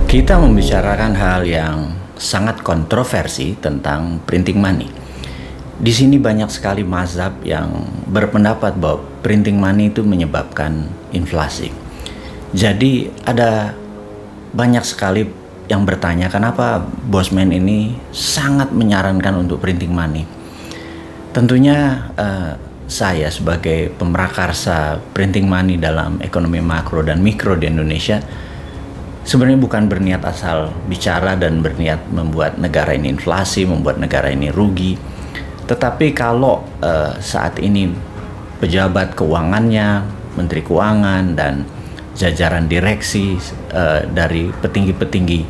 Kita membicarakan hal yang sangat kontroversi tentang printing money. Di sini banyak sekali mazhab yang berpendapat bahwa printing money itu menyebabkan inflasi. Jadi ada banyak sekali yang bertanya kenapa Bosman ini sangat menyarankan untuk printing money. Tentunya saya sebagai pemrakarsa printing money dalam ekonomi makro dan mikro di Indonesia sebenarnya bukan berniat asal bicara dan berniat membuat negara ini inflasi, membuat negara ini rugi. Tetapi kalau saat ini pejabat keuangannya, menteri keuangan dan jajaran direksi dari petinggi-petinggi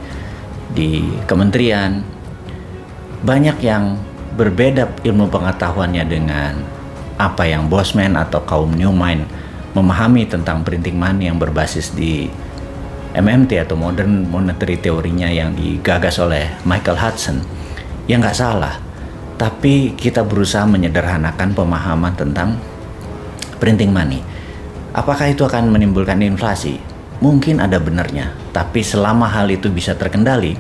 di kementerian banyak yang berbeda ilmu pengetahuannya dengan apa yang Bosman atau kaum New Mind memahami tentang printing money yang berbasis di MMT atau Modern Monetary Theory-nya yang digagas oleh Michael Hudson. Ya nggak salah, tapi kita berusaha menyederhanakan pemahaman tentang printing money. Apakah itu akan menimbulkan inflasi? Mungkin ada benarnya, tapi selama hal itu bisa terkendali,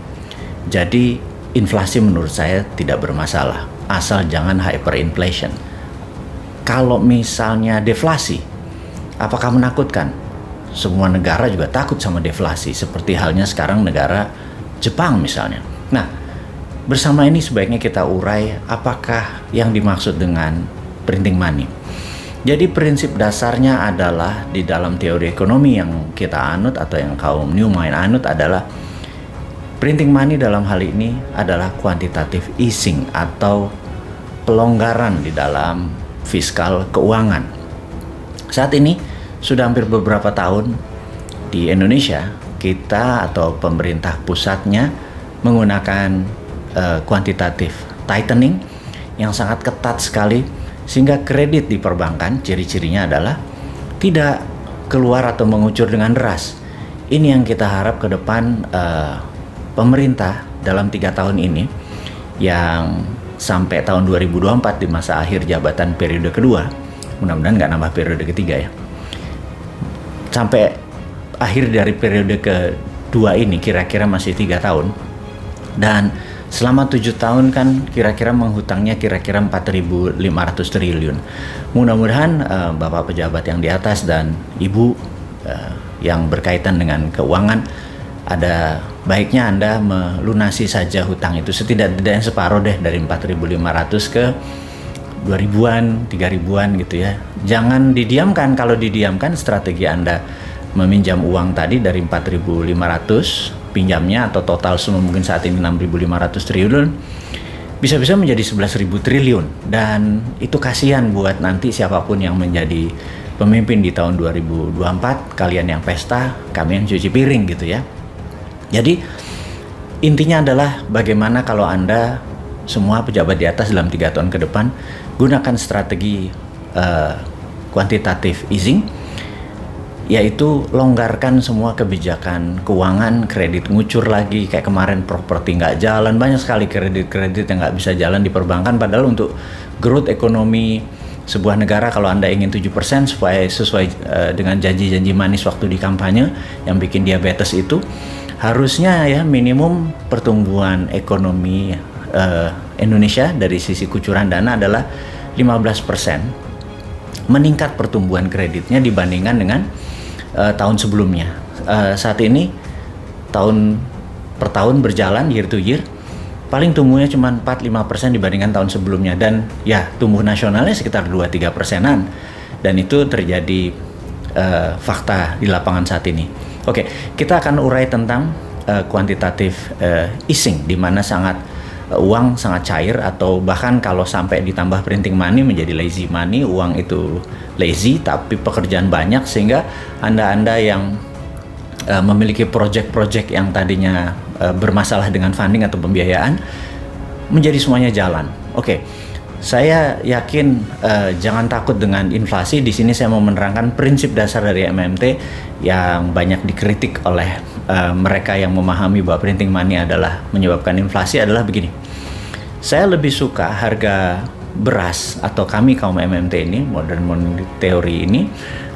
jadi inflasi menurut saya tidak bermasalah, asal jangan hyperinflation. Kalau misalnya deflasi, apakah menakutkan? Semua negara juga takut sama deflasi, seperti halnya sekarang negara Jepang misalnya. Nah, bersama ini sebaiknya kita urai apakah yang dimaksud dengan printing money. Jadi prinsip dasarnya adalah di dalam teori ekonomi yang kita anut atau yang kaum New Mind anut adalah printing money dalam hal ini adalah quantitative easing atau pelonggaran di dalam fiskal keuangan. Saat ini sudah hampir beberapa tahun di Indonesia kita atau pemerintah pusatnya menggunakan quantitative tightening yang sangat ketat sekali sehingga kredit di perbankan ciri-cirinya adalah tidak keluar atau mengucur dengan deras. Ini yang kita harap ke depan pemerintah dalam 3 tahun ini yang sampai tahun 2024 di masa akhir jabatan periode kedua, mudah-mudahan nggak nambah periode ketiga ya, sampai akhir dari periode kedua ini kira-kira masih 3 tahun, dan selama 7 tahun kan kira-kira menghutangnya kira-kira 4.500 triliun. Mudah-mudahan Bapak pejabat yang di atas dan Ibu yang berkaitan dengan keuangan ada baiknya Anda melunasi saja hutang itu setidak-tidaknya separuh deh dari 4.500 ke 2.000-an, 3.000-an gitu ya. Jangan didiamkan. Kalau didiamkan strategi Anda meminjam uang tadi dari 4.500 pinjamnya atau total semua mungkin saat ini 6.500 triliun bisa-bisa menjadi 11.000 triliun, dan itu kasihan buat nanti siapapun yang menjadi pemimpin di tahun 2024, kalian yang pesta, kami yang cuci piring gitu ya. Jadi intinya adalah bagaimana kalau Anda semua pejabat di atas dalam 3 tahun ke depan gunakan strategi quantitative easing, yaitu longgarkan semua kebijakan keuangan, kredit ngucur lagi kayak kemarin properti nggak jalan, banyak sekali kredit-kredit yang nggak bisa jalan di perbankan, padahal untuk growth ekonomi sebuah negara kalau Anda ingin 7% supaya sesuai dengan janji-janji manis waktu di kampanye yang bikin diabetes itu, harusnya ya minimum pertumbuhan ekonomi Indonesia dari sisi kucuran dana adalah 15%, meningkat pertumbuhan kreditnya dibandingkan dengan tahun sebelumnya. Saat ini tahun per tahun berjalan year to year paling tumbuhnya cuma 4-5% dibandingkan tahun sebelumnya, dan ya tumbuh nasionalnya sekitar 2-3%-an, dan itu terjadi fakta di lapangan saat ini. Oke, kita akan urai tentang quantitative easing, di mana uang sangat cair, atau bahkan kalau sampai ditambah printing money menjadi lazy money, uang itu lazy tapi pekerjaan banyak, sehingga Anda yang memiliki project-project yang tadinya bermasalah dengan funding atau pembiayaan menjadi semuanya jalan. Oke. Saya yakin jangan takut dengan inflasi. Di sini saya mau menerangkan prinsip dasar dari MMT yang banyak dikritik oleh mereka yang memahami bahwa printing money adalah menyebabkan inflasi adalah begini. Saya lebih suka harga beras, atau kami kaum MMT ini, Modern Monetary Theory ini,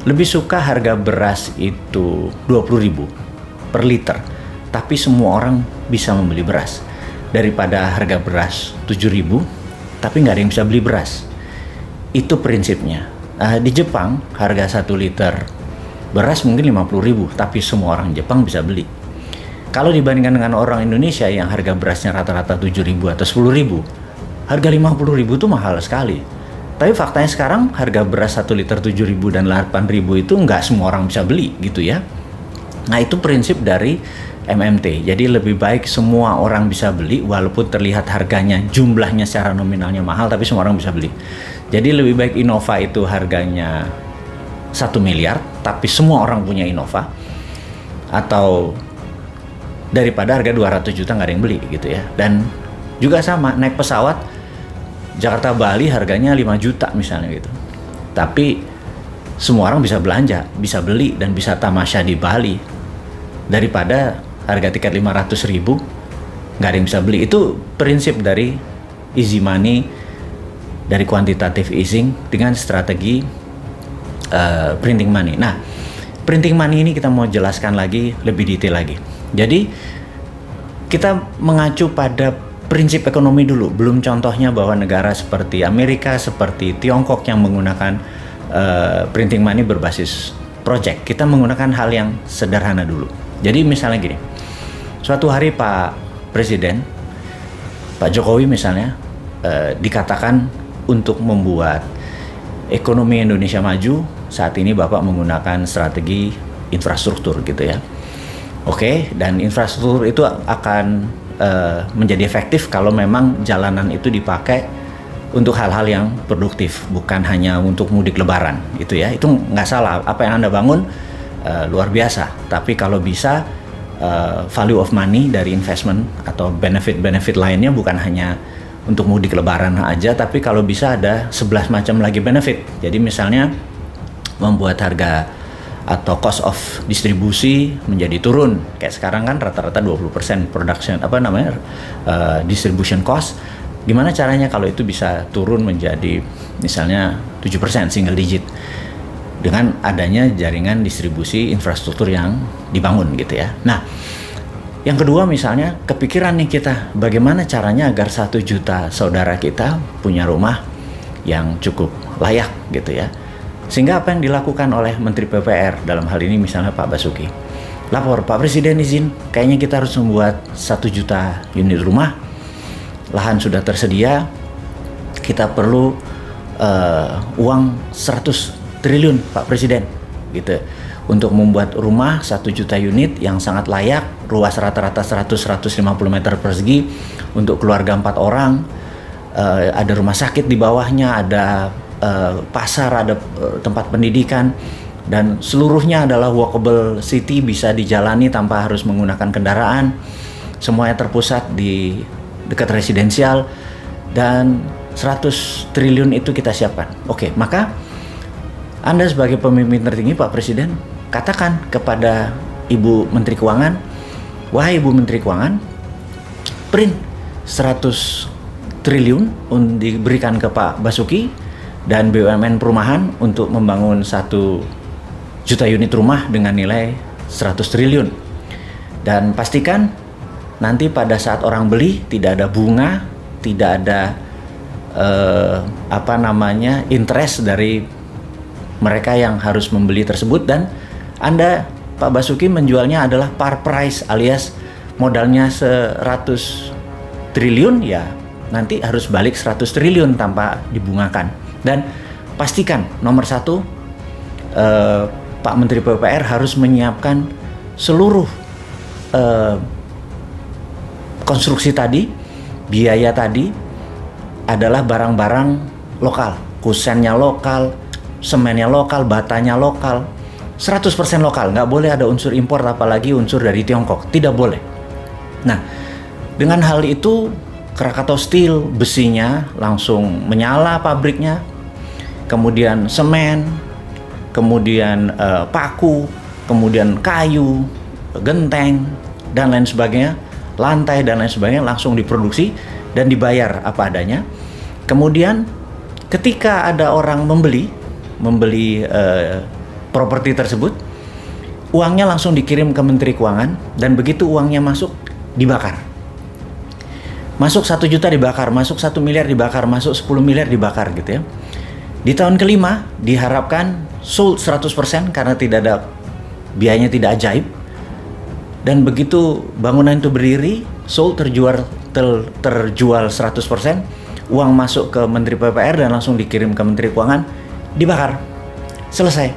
lebih suka harga beras itu 20.000 per liter tapi semua orang bisa membeli beras. Daripada harga beras 7.000, tapi nggak ada yang bisa beli beras. Itu prinsipnya. Di Jepang, harga 1 liter beras mungkin 50.000, tapi semua orang Jepang bisa beli. Kalau dibandingkan dengan orang Indonesia yang harga berasnya rata-rata 7.000 atau 10.000, harga 50.000 itu mahal sekali. Tapi faktanya sekarang harga beras 1 liter 7.000 dan 8.000 itu nggak semua orang bisa beli gitu ya. Nah, itu prinsip dari MMT. Jadi lebih baik semua orang bisa beli walaupun terlihat harganya, jumlahnya secara nominalnya mahal, tapi semua orang bisa beli. Jadi lebih baik Innova itu harganya 1 miliar tapi semua orang punya Innova, atau daripada harga 200 juta nggak ada yang beli gitu ya. Dan juga sama, naik pesawat Jakarta Bali harganya 5 juta misalnya gitu, tapi semua orang bisa belanja, bisa beli dan bisa tamasya di Bali, daripada harga tiket 500.000 nggak ada yang bisa beli. Itu prinsip dari easy money, dari quantitative easing dengan strategi printing money. Nah, printing money ini kita mau jelaskan lagi lebih detail lagi. Jadi kita mengacu pada prinsip ekonomi dulu, belum contohnya bahwa negara seperti Amerika, seperti Tiongkok yang menggunakan printing money berbasis project. Kita menggunakan hal yang sederhana dulu. Jadi misalnya gini, suatu hari Pak Presiden, Pak Jokowi misalnya, dikatakan untuk membuat ekonomi Indonesia maju, saat ini Bapak menggunakan strategi infrastruktur gitu ya. Oke, dan infrastruktur itu akan menjadi efektif kalau memang jalanan itu dipakai untuk hal-hal yang produktif, bukan hanya untuk mudik lebaran gitu ya. Itu nggak salah, apa yang Anda bangun luar biasa, tapi kalau bisa value of money dari investment atau benefit-benefit lainnya bukan hanya untuk mudik lebaran aja, tapi kalau bisa ada 11 macam lagi benefit. Jadi misalnya membuat harga atau cost of distribusi menjadi turun. Kayak sekarang kan rata-rata 20% production distribution cost. Gimana caranya kalau itu bisa turun menjadi misalnya 7%, single digit, dengan adanya jaringan distribusi infrastruktur yang dibangun gitu ya. Nah, yang kedua misalnya kepikiran nih kita, bagaimana caranya agar 1 juta saudara kita punya rumah yang cukup layak gitu ya. Sehingga apa yang dilakukan oleh Menteri PUPR dalam hal ini misalnya Pak Basuki, lapor, Pak Presiden izin, kayaknya kita harus membuat 1 juta unit rumah, lahan sudah tersedia, kita perlu uang 100 triliun Pak Presiden gitu, untuk membuat rumah 1 juta unit yang sangat layak, ruas rata-rata 100-150 meter persegi untuk keluarga 4 orang, ada rumah sakit di bawahnya, ada pasar, ada tempat pendidikan, dan seluruhnya adalah walkable city, bisa dijalani tanpa harus menggunakan kendaraan, semuanya terpusat di dekat residensial, dan 100 triliun itu kita siapkan. Oke, maka Anda sebagai pemimpin tertinggi Pak Presiden, katakan kepada Ibu Menteri Keuangan, wahai Ibu Menteri Keuangan, print 100 triliun diberikan ke Pak Basuki dan BUMN perumahan untuk membangun 1 juta unit rumah dengan nilai 100 triliun. Dan pastikan nanti pada saat orang beli tidak ada bunga, tidak ada interest dari mereka yang harus membeli tersebut, dan Anda Pak Basuki menjualnya adalah par price, alias modalnya 100 triliun ya nanti harus balik 100 triliun tanpa dibungakan. Dan pastikan nomor 1, Pak Menteri PUPR harus menyiapkan seluruh konstruksi tadi, biaya tadi adalah barang-barang lokal, kusennya lokal, semennya lokal, batanya lokal, 100% lokal, nggak boleh ada unsur impor apalagi unsur dari Tiongkok, tidak boleh. Nah, dengan hal itu Krakatau Steel besinya langsung menyala pabriknya, kemudian semen, kemudian paku, kemudian kayu, genteng, dan lain sebagainya, lantai dan lain sebagainya langsung diproduksi dan dibayar apa adanya. Kemudian ketika ada orang membeli properti tersebut, uangnya langsung dikirim ke Menteri Keuangan, dan begitu uangnya masuk, dibakar. Masuk 1 juta dibakar, masuk 1 miliar dibakar, masuk 10 miliar dibakar gitu ya. Di tahun kelima diharapkan sold 100% karena tidak ada biayanya, tidak ajaib. Dan begitu bangunan itu berdiri, sold, terjual 100%, uang masuk ke Menteri PPR dan langsung dikirim ke Menteri Keuangan, dibakar. Selesai.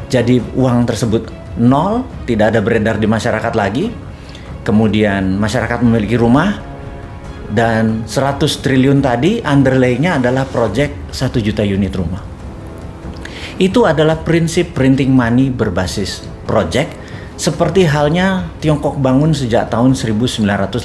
Jadi uang tersebut nol, tidak ada beredar di masyarakat lagi. Kemudian masyarakat memiliki rumah, dan 100 triliun tadi underlay-nya adalah project 1 juta unit rumah. Itu adalah prinsip printing money berbasis project, seperti halnya Tiongkok bangun sejak tahun 1989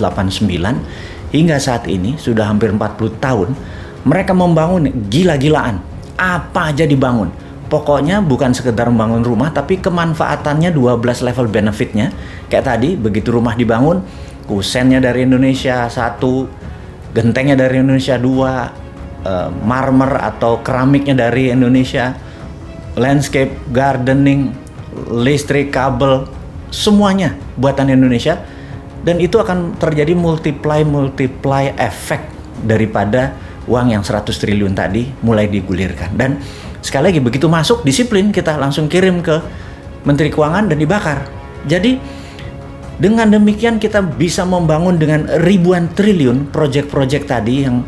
hingga saat ini sudah hampir 40 tahun. Mereka membangun gila-gilaan, apa aja dibangun. Pokoknya bukan sekedar membangun rumah, tapi kemanfaatannya 12 level benefitnya. Kayak tadi, begitu rumah dibangun, kusennya dari Indonesia 1, gentengnya dari Indonesia 2, marmer atau keramiknya dari Indonesia, landscape, gardening, listrik, kabel, semuanya buatan Indonesia. Dan itu akan terjadi multiply efek daripada uang yang 100 triliun tadi mulai digulirkan. Dan sekali lagi, begitu masuk, disiplin, kita langsung kirim ke Menteri Keuangan dan dibakar. Jadi dengan demikian kita bisa membangun dengan ribuan triliun proyek-proyek tadi yang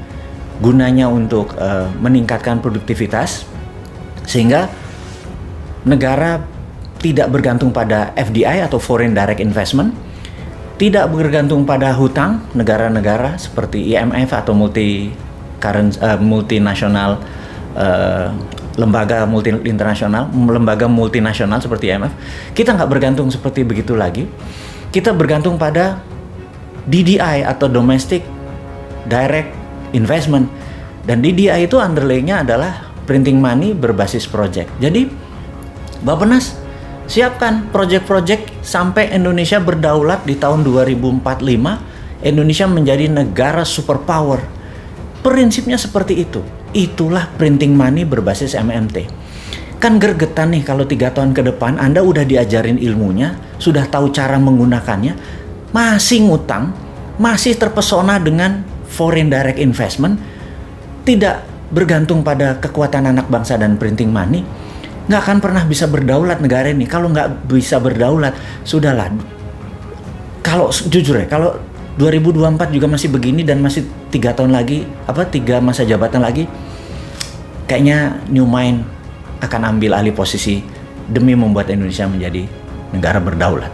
gunanya untuk meningkatkan produktivitas, sehingga negara tidak bergantung pada FDI atau Foreign Direct Investment, tidak bergantung pada hutang negara-negara seperti IMF atau multinasional, lembaga multinasional seperti IMF. Kita nggak bergantung seperti begitu lagi. Kita bergantung pada DDI atau Domestic Direct Investment, dan DDI itu underlay-nya adalah printing money berbasis project. Jadi Bappenas siapkan project-project sampai Indonesia berdaulat di tahun 2045, Indonesia menjadi negara superpower. Prinsipnya seperti itu. Itulah printing money berbasis MMT. Kan gergetan nih kalau 3 tahun ke depan Anda udah diajarin ilmunya, sudah tahu cara menggunakannya, masih ngutang, masih terpesona dengan foreign direct investment, tidak bergantung pada kekuatan anak bangsa dan printing money, nggak akan pernah bisa berdaulat negara ini. Kalau nggak bisa berdaulat, sudahlah. Kalau jujur ya, kalau 2024 juga masih begini dan masih 3 tahun lagi, 3 masa jabatan lagi, kayaknya New Mind akan ambil alih posisi demi membuat Indonesia menjadi negara berdaulat.